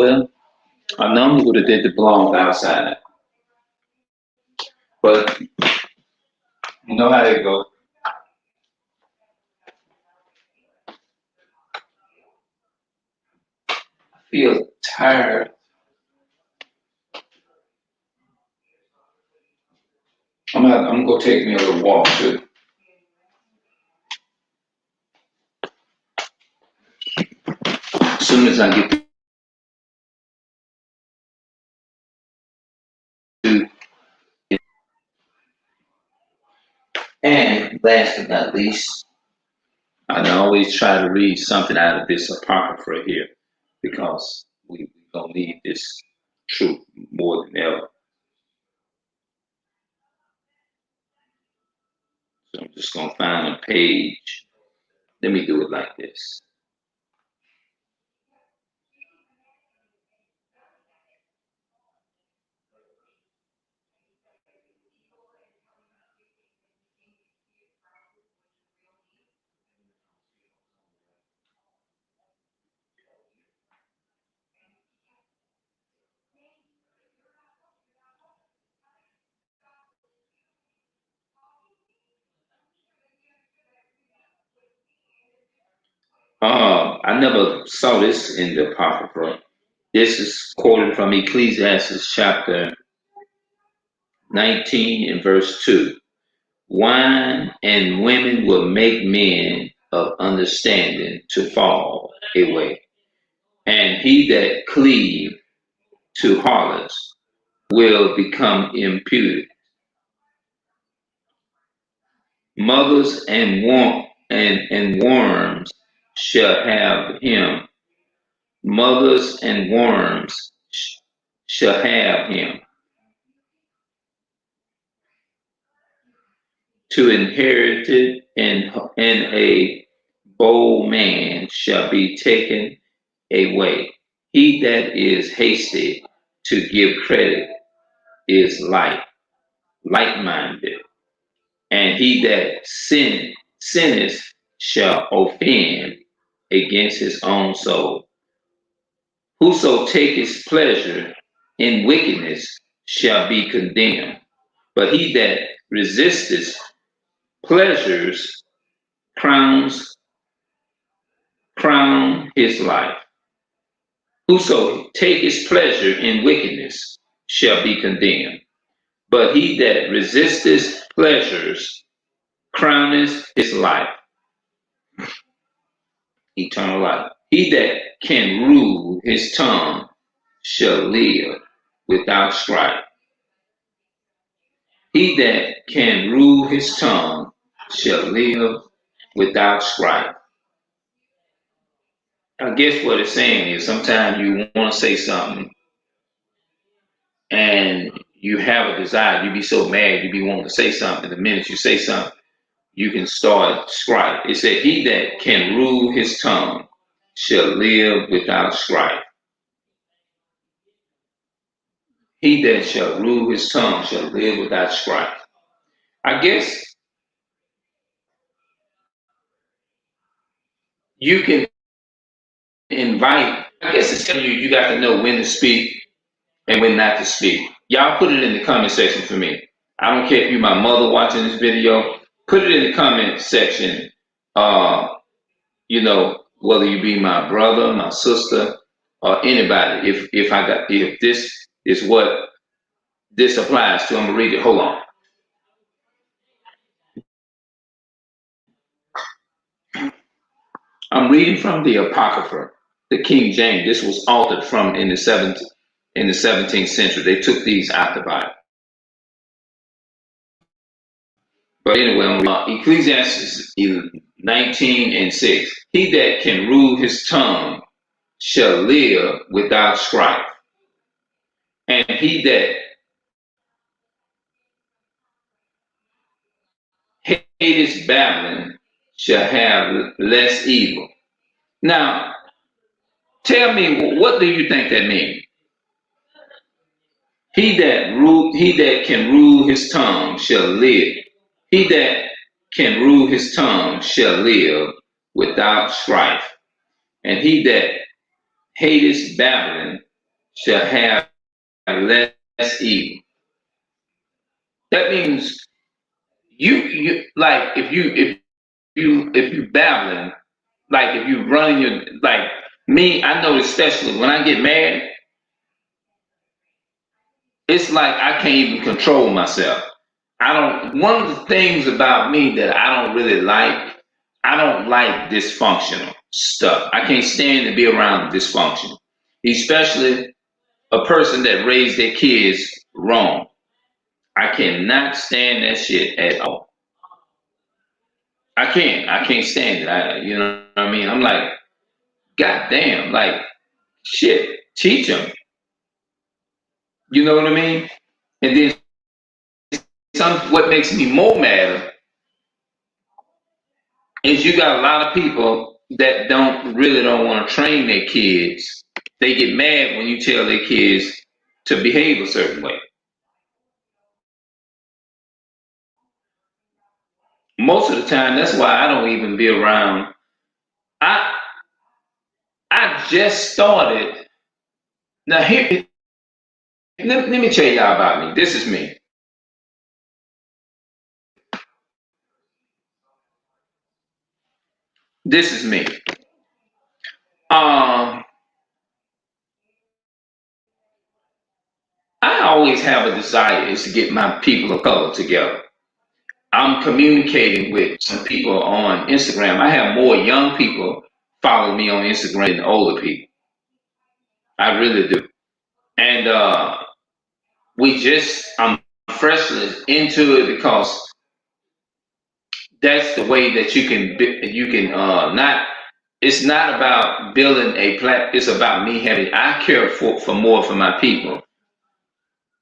well, I normally would have did the blonde outside, but you know how they go. I feel tired. I'm gonna take me a little walk too. As soon as I get to, and last but not least, I always try to read something out of this apocrypha here because we gonna need this truth more than ever. So I'm just gonna find a page. Let me do it like this. I never saw this in the Apocrypha. This is quoted from Ecclesiastes chapter 19 and verse 2. Wine and women will make men of understanding to fall away, and he that cleave to harlots will become impudent. Mothers and worms shall have him. Mothers and worms shall have him. To inherit it, and a bold man shall be taken away. He that is hasty to give credit is light-minded, and he that sinneth shall offend against his own soul. Whoso taketh pleasure in wickedness shall be condemned, but he that resisteth pleasures crown his life. Whoso taketh pleasure in wickedness shall be condemned, but he that resisteth pleasures crowneth his life, eternal life. He that can rule his tongue shall live without strife. He that can rule his tongue shall live without strife. I guess what it's saying is sometimes you want to say something and you have a desire, you be so mad, you be wanting to say something. The minute you say something, you can start strife. It said, he that can rule his tongue shall live without strife. He that shall rule his tongue shall live without strife. I guess you can invite, I guess it's telling you, you got to know when to speak and when not to speak. Y'all put it in the comment section for me. I don't care if you're my mother watching this video, put it in the comment section. Whether you be my brother, my sister, or anybody. If this is what this applies to, I'm gonna read it. Hold on. I'm reading from the Apocrypha, the King James. This was altered from in the 17th century. They took these out the Bible. But anyway, Ecclesiastes 19 and 6. He that can rule his tongue shall live without strife, and he that hateth babbling shall have less evil. Now, tell me, what do you think that means? He that can rule his tongue shall live. He that can rule his tongue shall live without strife, and he that hateth babbling shall have less evil. That means you like if you babbling, like if you running your like me, I know especially when I get mad, it's like I can't even control myself. I don't. One of the things about me that I don't really like, I don't like dysfunctional stuff. I can't stand to be around dysfunction, especially a person that raised their kids wrong. I cannot stand that shit at all. I can't. I can't stand it. You know what I mean? I'm like, God damn, like shit. Teach them. You know what I mean? And then what makes me more mad is you got a lot of people that don't want to train their kids. They get mad when you tell their kids to behave a certain way. Most of the time, that's why I don't even be around. I I just started. Now here, let me tell y'all about me. This is me. This is me. Um, I always have a desire is to get my people of color together. I'm communicating with some people on Instagram. I have more young people follow me on Instagram than older people. I really do. And I'm freshly into it because that's the way that you can not. It's not about building a It's about me having. I care for more for my people.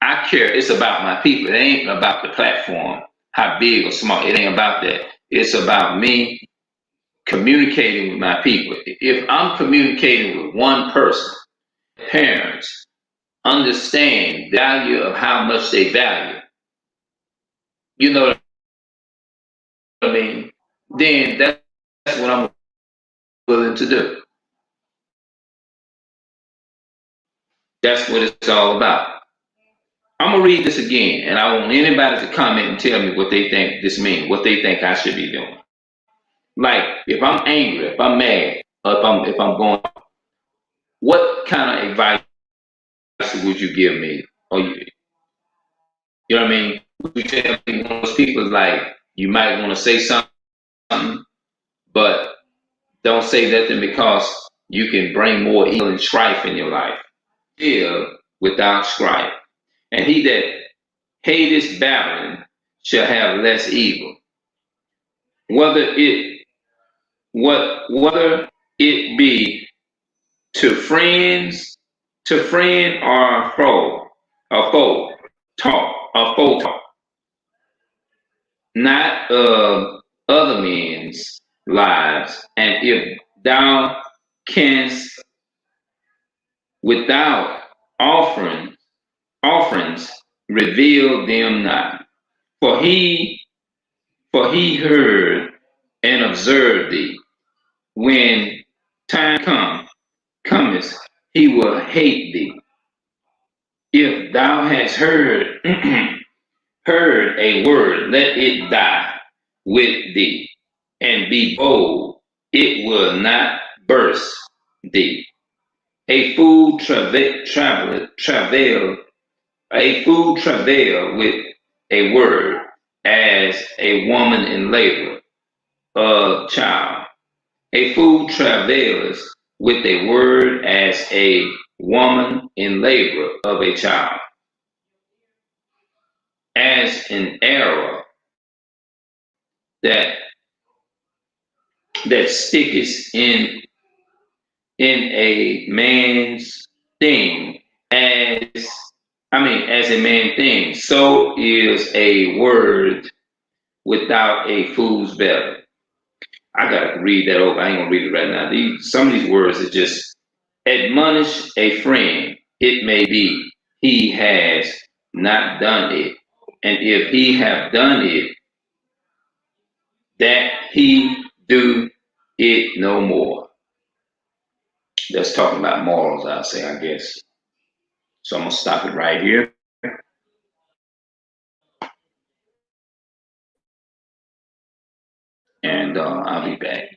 I care. It's about my people. It ain't about the platform, how big or small. It ain't about that. It's about me communicating with my people. If I'm communicating with one person, parents understand the value of how much they value. You know what I mean? Then that's what I'm willing to do. That's what it's all about. I'm gonna read this again, and I want anybody to comment and tell me what they think this means, what they think I should be doing. Like if I'm angry, if I'm mad, or if I'm going, what kind of advice would you give me? Or you know what I mean? We tell me one of those people like you might want to say something, but don't say nothing because you can bring more evil and strife in your life. Live without strife. And he that hateth babbling shall have less evil. Whether it whether it be to friend or foe talk, not of other men's lives. And if thou canst without offerings reveal them not. For he heard and observed thee. When time cometh, he will hate thee. If thou hast heard heard a word, let it die with thee, and be bold, it will not burst thee. A fool travail with a word, as a woman in labor of child. A fool travails with a word as a woman in labor of a child. As an arrow that sticketh in a man's thing, as a man thinks, so is a word without a fool's belly. I gotta read that over. I ain't gonna read it right now. Some of these words are just admonish a friend. It may be he has not done it, and if he have done it, that he do it no more. That's talking about morals, I say, I guess. So I'm gonna stop it right here, and I'll be back.